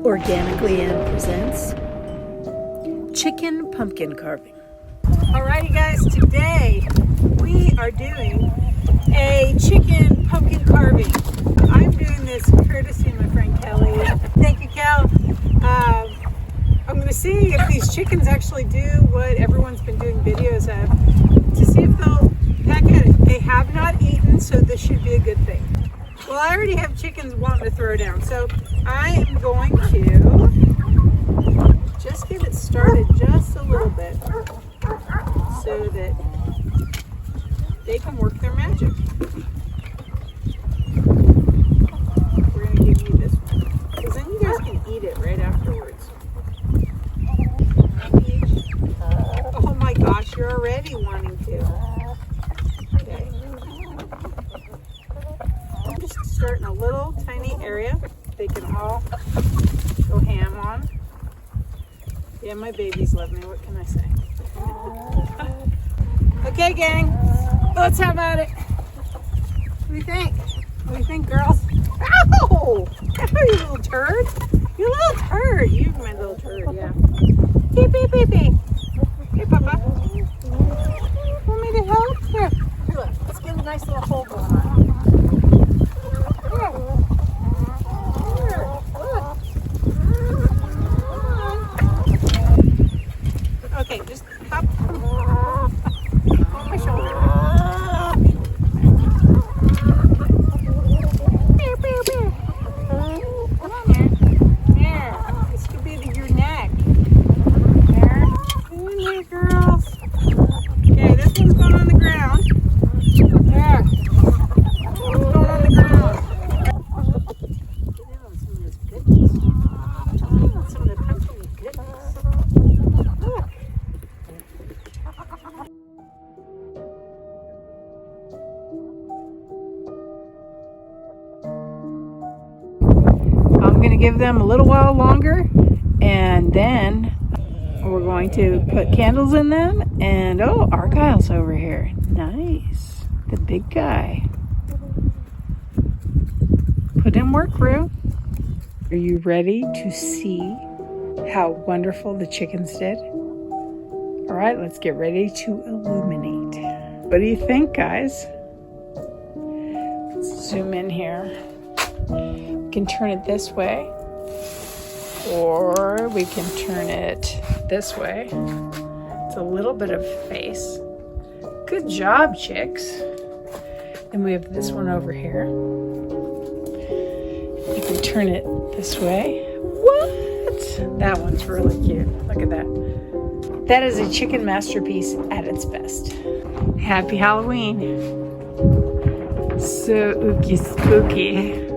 Organically Ann presents chicken pumpkin carving. Alrighty guys, today we are doing a chicken pumpkin carving. I'm doing this courtesy of my friend Kelly. Thank you, Kel. I'm going to see if these chickens actually do what everyone's been doing videos of, to see if they'll peck at it. They have not eaten, so this should be a good thing. Well, I already have chickens wanting to throw down, so I am going to just get it started just a little bit so that they can work their magic. We're going to give you this one, because then you guys can eat it right afterwards. Oh my gosh, you're already wanting to. Okay. I'm just starting a little tiny area they can all go ham on. Yeah, my babies love me. What can I say? Okay, gang. Let's have at it. What do you think? What do you think, girls? Ow! Ow, you little turd. You little turd. You my little turd, yeah. Beep, beep, beep, beep. Hey, Papa. Want me to help? Here. Here, look. Let's get a nice little hole going on. Okay, just hop on my shoulder. Bear, bear, bear. Come on, there. There. This could be your neck. There. Come in here, girls. Okay, this one's going on the ground. There. This one's going on the ground. Get in on some of this goodness. Get in on some of the pumpkin goodness. Look. I'm going to give them a little while longer, and then we're going to put candles in them. And oh, Argyle's over here. Nice. The big guy. Put in work, Rue. Are you ready to see how wonderful the chickens did? All right, let's get ready to illuminate. What do you think, guys? Let's zoom in here. We can turn it this way, or we can turn it this way. It's a little bit of face. Good job, chicks. Then we have this one over here. You can turn it this way. What? That one's really cute. Look at that. That is a chicken masterpiece at its best. Happy Halloween. So ooky spooky.